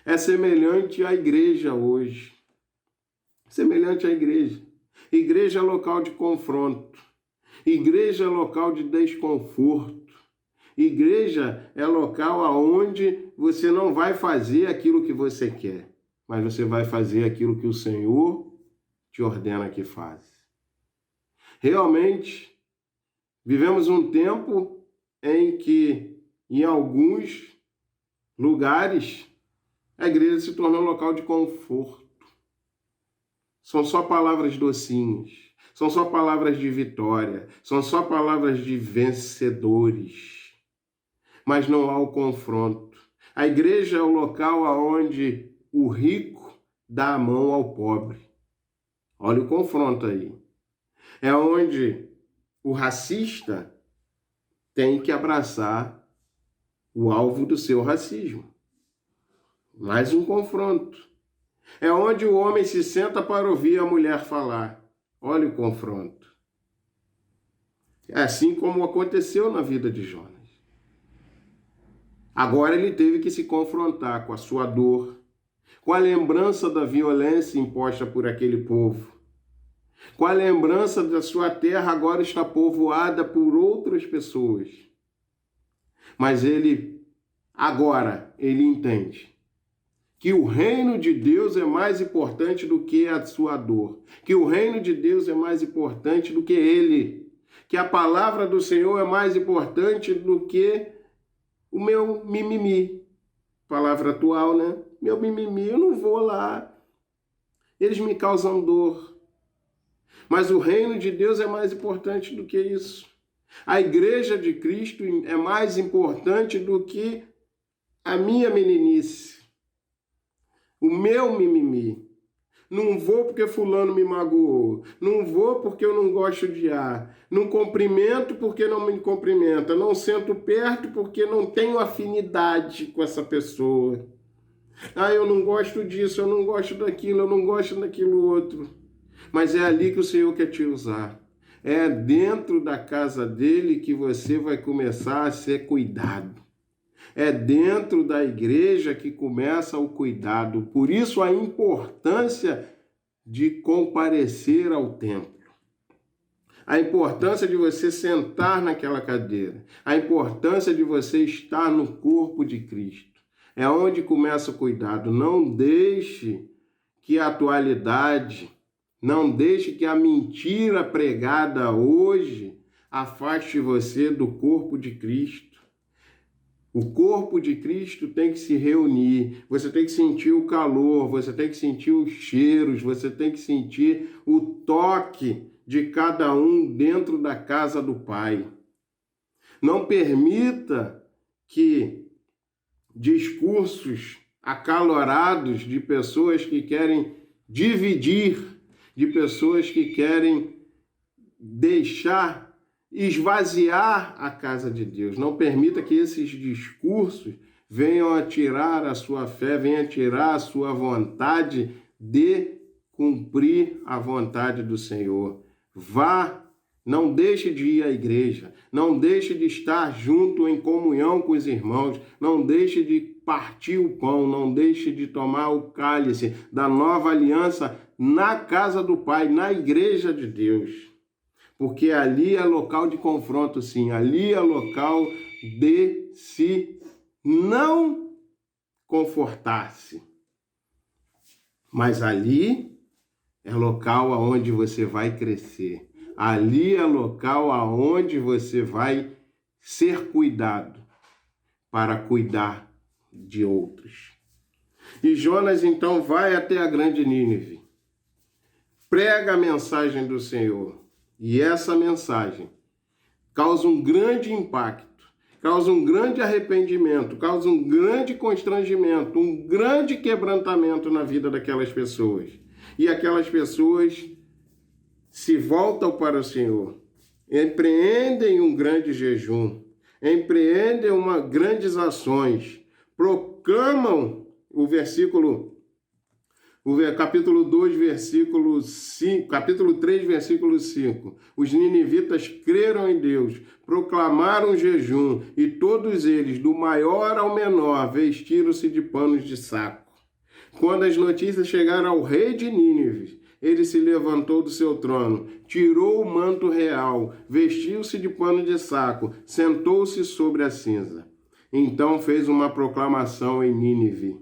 É semelhante à igreja hoje. Semelhante à igreja. Igreja é local de confronto. Igreja é local de desconforto. Igreja é local aonde você não vai fazer aquilo que você quer, mas você vai fazer aquilo que o Senhor te ordena que faça. Realmente, vivemos um tempo em que, em alguns lugares, a igreja se tornou um local de conforto. São só palavras docinhas, são só palavras de vitória, são só palavras de vencedores. Mas não há o confronto. A igreja é o local onde o rico dá a mão ao pobre. Olha o confronto aí. É onde o racista tem que abraçar o alvo do seu racismo. Mais um confronto. É onde o homem se senta para ouvir a mulher falar. Olha o confronto. É assim como aconteceu na vida de Jonas. Agora ele teve que se confrontar com a sua dor, com a lembrança da violência imposta por aquele povo, com a lembrança da sua terra agora está povoada por outras pessoas. Mas agora ele entende que o reino de Deus é mais importante do que a sua dor, que o reino de Deus é mais importante do que ele, que a palavra do Senhor é mais importante do que o meu mimimi, palavra atual, né? Meu mimimi, eu não vou lá. Eles me causam dor. Mas o reino de Deus é mais importante do que isso. A igreja de Cristo é mais importante do que a minha meninice, o meu mimimi. Não vou porque fulano me magoou. Não vou porque eu não gosto de ar. Não cumprimento porque não me cumprimenta. Não sento perto porque não tenho afinidade com essa pessoa. Eu não gosto disso, eu não gosto daquilo, eu não gosto daquilo outro. Mas é ali que o Senhor quer te usar. É dentro da casa dele que você vai começar a ser cuidado. É dentro da igreja que começa o cuidado. Por isso a importância de comparecer ao templo. A importância de você sentar naquela cadeira. A importância de você estar no corpo de Cristo. É onde começa o cuidado. Não deixe que a atualidade, não deixe que a mentira pregada hoje afaste você do corpo de Cristo. O corpo de Cristo tem que se reunir, você tem que sentir o calor, você tem que sentir os cheiros, você tem que sentir o toque de cada um dentro da casa do Pai. Não permita que discursos acalorados de pessoas que querem dividir, de pessoas que querem esvaziar a casa de Deus. Não permita que esses discursos venham a tirar a sua fé, venham a tirar a sua vontade de cumprir a vontade do Senhor. Vá, não deixe de ir à igreja, não deixe de estar junto em comunhão com os irmãos, não deixe de partir o pão, não deixe de tomar o cálice da nova aliança na casa do Pai, na igreja de Deus. Porque ali é local de confronto, sim. Ali é local de se não confortar-se. Mas ali é local aonde você vai crescer. Ali é local aonde você vai ser cuidado para cuidar de outros. E Jonas então vai até a grande Nínive. Prega a mensagem do Senhor. E essa mensagem causa um grande impacto, causa um grande arrependimento, causa um grande constrangimento, um grande quebrantamento na vida daquelas pessoas. E aquelas pessoas se voltam para o Senhor, empreendem um grande jejum, empreendem grandes ações, proclamam capítulo 2, versículo 5, capítulo 3, versículo 5. Os ninivitas creram em Deus, proclamaram jejum, e todos eles, do maior ao menor, vestiram-se de panos de saco. Quando as notícias chegaram ao rei de Nínive, ele se levantou do seu trono, tirou o manto real, vestiu-se de pano de saco, sentou-se sobre a cinza. Então fez uma proclamação em Nínive.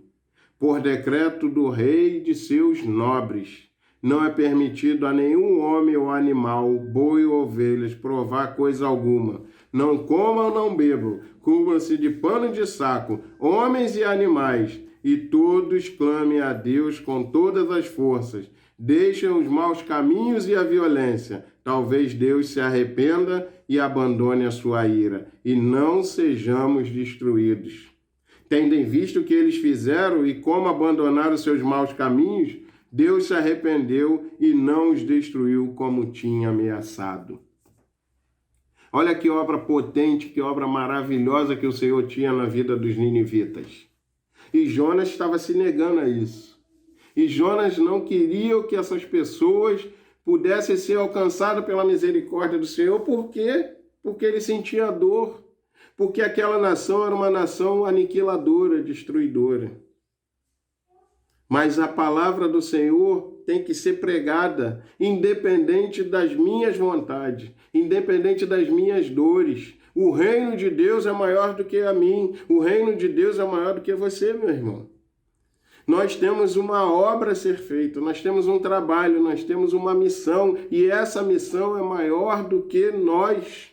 Por decreto do rei e de seus nobres, não é permitido a nenhum homem ou animal, boi ou ovelhas, provar coisa alguma. Não comam, não bebam, cubram-se de pano de saco, homens e animais, e todos clamem a Deus com todas as forças. Deixem os maus caminhos e a violência. Talvez Deus se arrependa e abandone a sua ira, e não sejamos destruídos. Tendo em vista o que eles fizeram e como abandonaram seus maus caminhos, Deus se arrependeu e não os destruiu como tinha ameaçado. Olha que obra potente, que obra maravilhosa que o Senhor tinha na vida dos ninivitas. E Jonas estava se negando a isso. E Jonas não queria que essas pessoas pudessem ser alcançadas pela misericórdia do Senhor. Por quê? Porque ele sentia dor. Porque aquela nação era uma nação aniquiladora, destruidora. Mas a palavra do Senhor tem que ser pregada, independente das minhas vontades, independente das minhas dores. O reino de Deus é maior do que a mim. O reino de Deus é maior do que você, meu irmão. Nós temos uma obra a ser feita, nós temos um trabalho, nós temos uma missão, e essa missão é maior do que nós.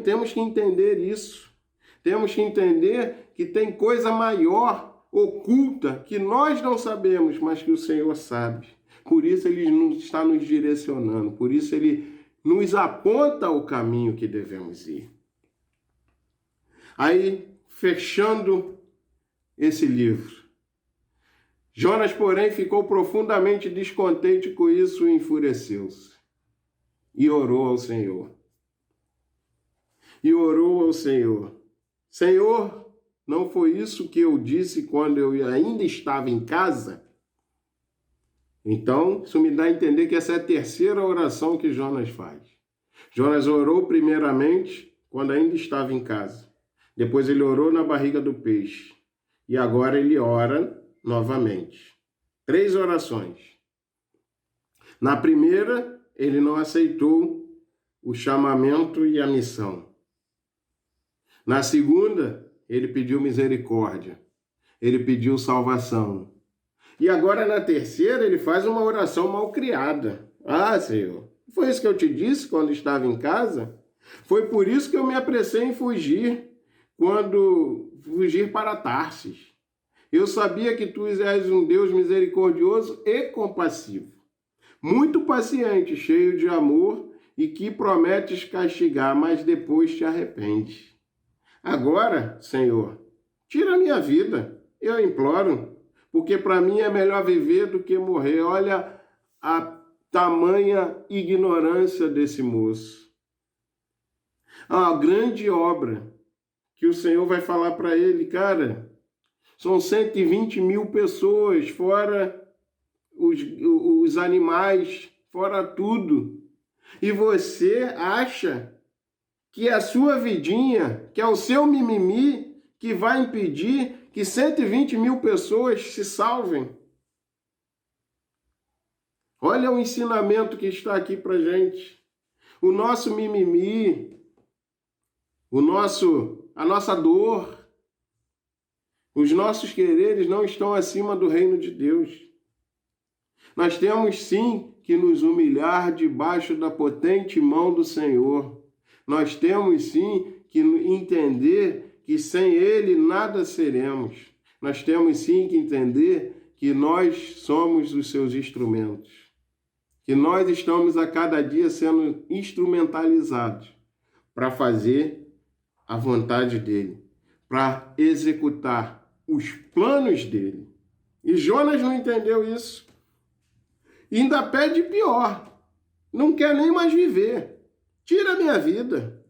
Temos que entender isso. Temos que entender que tem coisa maior, oculta, que nós não sabemos, mas que o Senhor sabe. Por isso Ele está nos direcionando, por isso Ele nos aponta o caminho que devemos ir. Aí, fechando esse livro, Jonas, porém, ficou profundamente descontente com isso e enfureceu-se. E orou ao Senhor. Senhor, não foi isso que eu disse quando eu ainda estava em casa? Então, isso me dá a entender que essa é a terceira oração que Jonas faz. Jonas orou primeiramente quando ainda estava em casa. Depois ele orou na barriga do peixe. E agora ele ora novamente. 3 orações. Na primeira, ele não aceitou o chamamento e a missão. Na segunda, ele pediu misericórdia. Ele pediu salvação. E agora, na terceira, ele faz uma oração mal criada. Ah, Senhor, foi isso que eu te disse quando estava em casa? Foi por isso que eu me apressei em fugir. quando fugir para Tarsis. Eu sabia que tu és um Deus misericordioso e compassivo, muito paciente, cheio de amor e que prometes castigar, mas depois te arrependes. Agora, Senhor, tira a minha vida, eu imploro, porque para mim é melhor viver do que morrer. Olha a tamanha ignorância desse moço. A grande obra que o Senhor vai falar para ele, cara, são 120 mil pessoas, fora os animais, fora tudo. E você acha que a sua vidinha, que é o seu mimimi, que vai impedir que 120 mil pessoas se salvem? Olha o ensinamento que está aqui para gente. O nosso mimimi, a nossa dor, os nossos quereres não estão acima do reino de Deus. Nós temos sim que nos humilhar debaixo da potente mão do Senhor. Nós temos sim que entender que sem Ele nada seremos. Nós temos sim que entender que nós somos os seus instrumentos. Que nós estamos a cada dia sendo instrumentalizados para fazer a vontade dEle, para executar os planos dEle. E Jonas não entendeu isso. E ainda pede pior. Não quer nem mais viver. Tira a minha vida.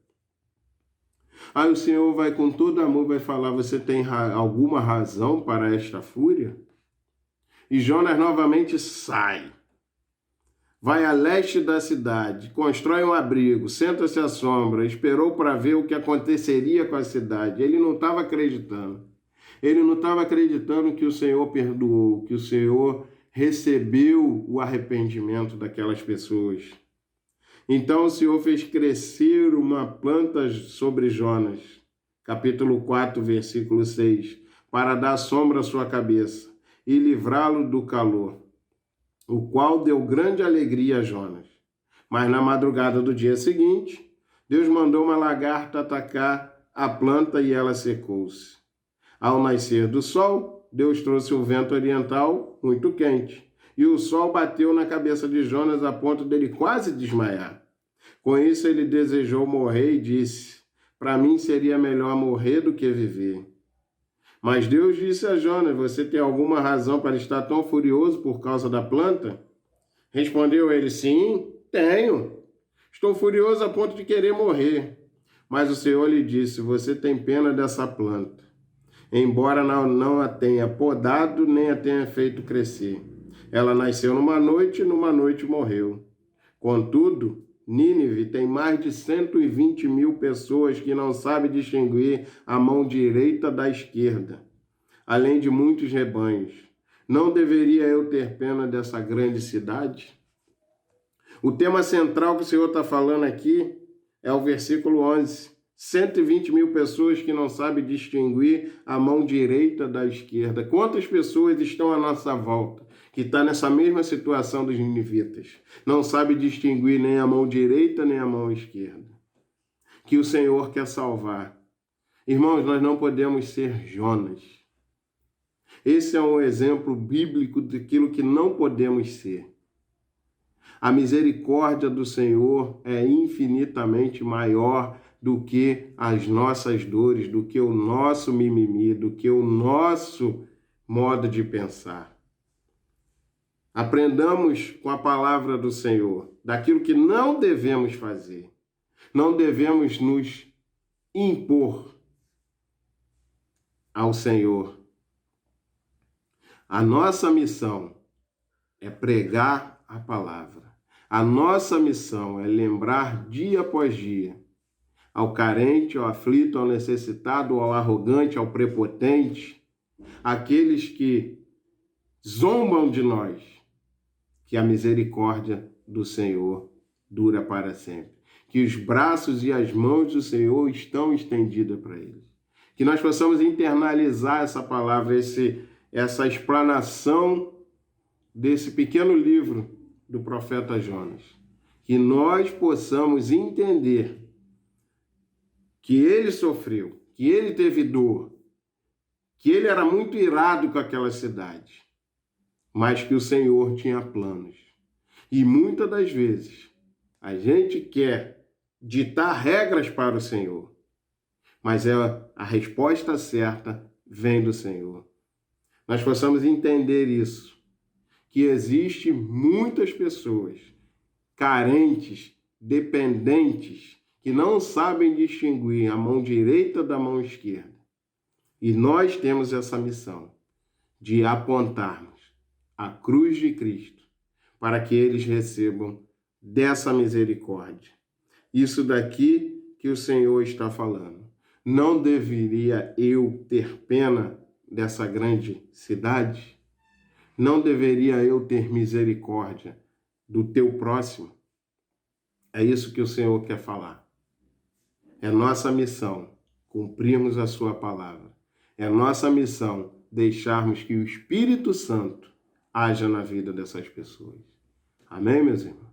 Aí o Senhor vai com todo amor, vai falar, você tem alguma razão para esta fúria? E Jonas novamente sai. Vai a leste da cidade, constrói um abrigo, senta-se à sombra, esperou para ver o que aconteceria com a cidade. Ele não estava acreditando. Ele não estava acreditando que o Senhor perdoou, que o Senhor recebeu o arrependimento daquelas pessoas. Então o Senhor fez crescer uma planta sobre Jonas, capítulo 4, versículo 6, para dar sombra à sua cabeça e livrá-lo do calor, o qual deu grande alegria a Jonas. Mas na madrugada do dia seguinte, Deus mandou uma lagarta atacar a planta e ela secou-se. Ao nascer do sol, Deus trouxe um vento oriental muito quente, e o sol bateu na cabeça de Jonas a ponto dele quase desmaiar. Com isso ele desejou morrer e disse, para mim seria melhor morrer do que viver. Mas Deus disse a Jonas, você tem alguma razão para estar tão furioso por causa da planta? Respondeu ele, sim, tenho. Estou furioso a ponto de querer morrer. Mas o Senhor lhe disse, você tem pena dessa planta, embora não a tenha podado, nem a tenha feito crescer. Ela nasceu numa noite e numa noite morreu. Contudo, Nínive tem mais de 120 mil pessoas que não sabem distinguir a mão direita da esquerda, além de muitos rebanhos. Não deveria eu ter pena dessa grande cidade? O tema central que o Senhor está falando aqui é o versículo 11. 120 mil pessoas que não sabem distinguir a mão direita da esquerda. Quantas pessoas estão à nossa volta que está nessa mesma situação dos ninivitas? Não sabe distinguir nem a mão direita nem a mão esquerda. Que o Senhor quer salvar. Irmãos, nós não podemos ser Jonas. Esse é um exemplo bíblico daquilo que não podemos ser. A misericórdia do Senhor é infinitamente maior do que as nossas dores, do que o nosso mimimi, do que o nosso modo de pensar. Aprendamos com a palavra do Senhor, daquilo que não devemos fazer. Não devemos nos impor ao Senhor. A nossa missão é pregar a palavra. A nossa missão é lembrar dia após dia ao carente, ao aflito, ao necessitado, ao arrogante, ao prepotente, aqueles que zombam de nós, que a misericórdia do Senhor dura para sempre. Que os braços e as mãos do Senhor estão estendidas para eles. Que nós possamos internalizar essa palavra, essa explanação desse pequeno livro do profeta Jonas. Que nós possamos entender que ele sofreu, que ele teve dor, que ele era muito irado com aquela cidade, mas que o Senhor tinha planos. E muitas das vezes a gente quer ditar regras para o Senhor, mas a resposta certa vem do Senhor. Nós possamos entender isso, que existe muitas pessoas carentes, dependentes, que não sabem distinguir a mão direita da mão esquerda. E nós temos essa missão de apontarmos a cruz de Cristo para que eles recebam dessa misericórdia. Isso daqui que o Senhor está falando. Não deveria eu ter pena dessa grande cidade? Não deveria eu ter misericórdia do teu próximo? É isso que o Senhor quer falar. É nossa missão cumprirmos a sua palavra. É nossa missão deixarmos que o Espírito Santo haja na vida dessas pessoas. Amém, meus irmãos?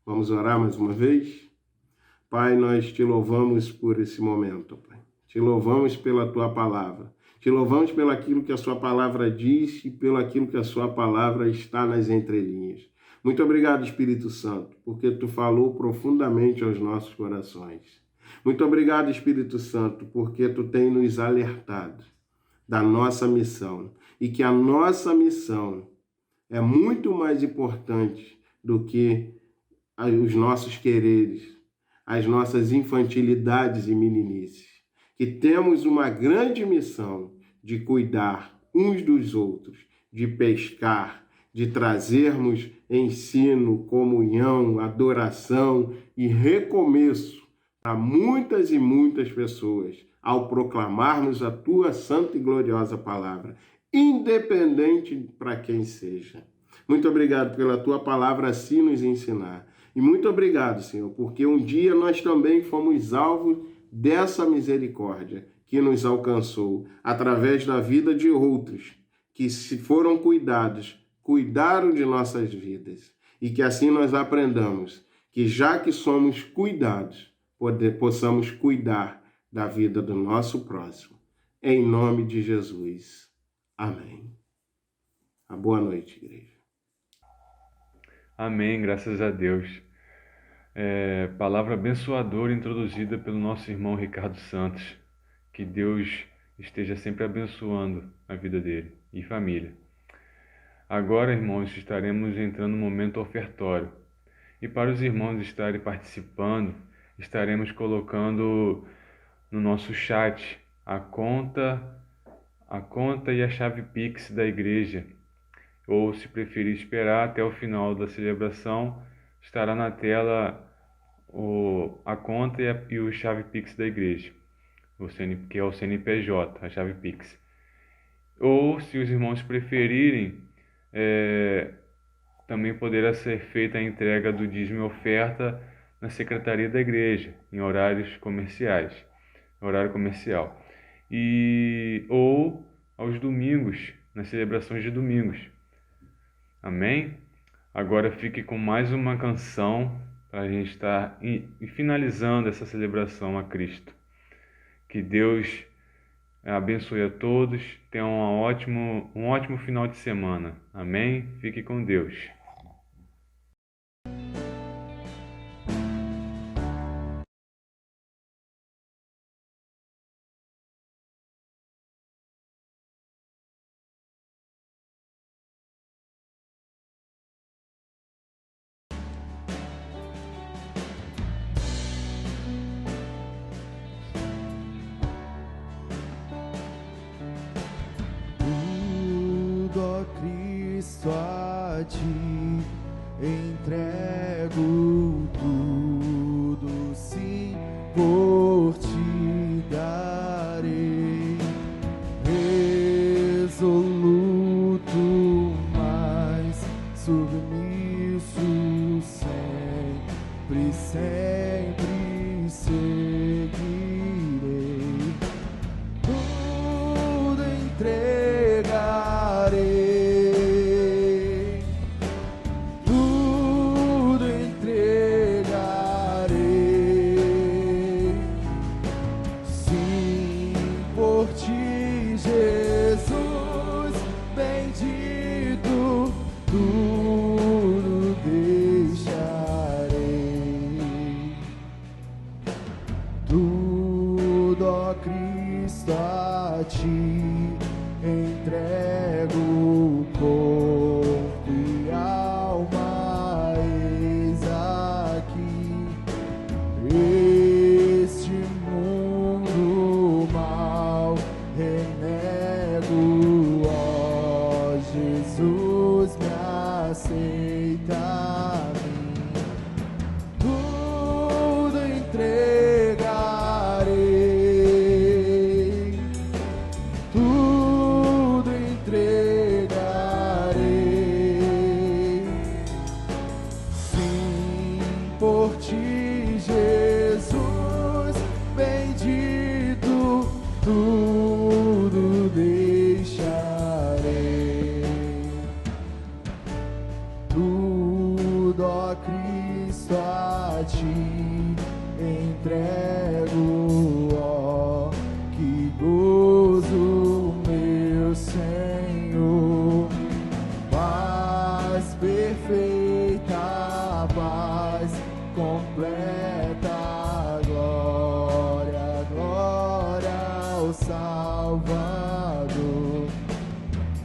Vamos orar mais uma vez? Pai, nós te louvamos por esse momento, Pai. Te louvamos pela tua palavra. Te louvamos pelo aquilo que a sua palavra diz e pelo aquilo que a sua palavra está nas entrelinhas. Muito obrigado, Espírito Santo, porque tu falou profundamente aos nossos corações. Muito obrigado, Espírito Santo, porque tu tem nos alertado da nossa missão e que a nossa missão é muito mais importante do que os nossos quereres, as nossas infantilidades e meninices. Que temos uma grande missão de cuidar uns dos outros, de pescar, de trazermos ensino, comunhão, adoração e recomeço para muitas e muitas pessoas ao proclamarmos a tua santa e gloriosa palavra, independente para quem seja. Muito obrigado pela tua palavra assim nos ensinar. E muito obrigado, Senhor, porque um dia nós também fomos alvos dessa misericórdia que nos alcançou através da vida de outros que se foram cuidaram de nossas vidas. E que assim nós aprendamos que já que somos cuidados, possamos cuidar da vida do nosso próximo. Em nome de Jesus. Amém. A boa noite, igreja. Amém, graças a Deus. Palavra abençoadora introduzida pelo nosso irmão Ricardo Santos. Que Deus esteja sempre abençoando a vida dele e família. Agora, irmãos, estaremos entrando no momento ofertório. E para os irmãos estarem participando, estaremos colocando no nosso chat a conta e a chave Pix da igreja. Ou, se preferir esperar até o final da celebração, estará na tela a conta e o chave Pix da igreja, que é o CNPJ, a chave Pix. Ou, se os irmãos preferirem, também poderá ser feita a entrega do dízimo e oferta na secretaria da igreja, em horário comercial. Ou aos domingos, nas celebrações de domingos. Amém? Agora fique com mais uma canção para a gente estar finalizando essa celebração a Cristo. Que Deus abençoe a todos. Tenham um ótimo final de semana. Amém? Fique com Deus. Cristo, a ti entrego tudo, sim, por ti darei, resoluto, mas submisso, sempre seguirei, tudo entregarei, tudo entregarei. Tudo, ó Cristo, a ti entrego o corpo e alma, eis aqui. Este mundo mal renego, ó Jesus, me aceita a mim. Tudo entregarei, tudo entregarei. Sim, por ti, Jesus bendito, tudo deixarei. Tudo, ó Cristo, a ti entrego, ó, que gozo, meu Senhor. Paz perfeita, paz completa, glória, glória ao Salvador.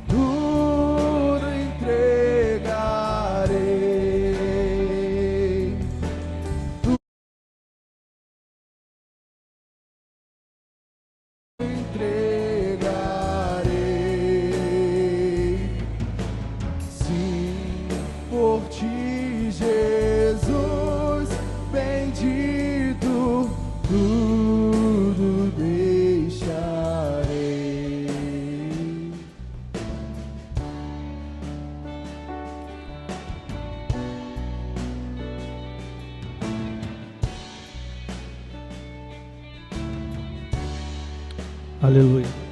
Tudo entregarei, tudo entregarei. Sim, por ti, Jesus bendito, tudo deixarei. Aleluia.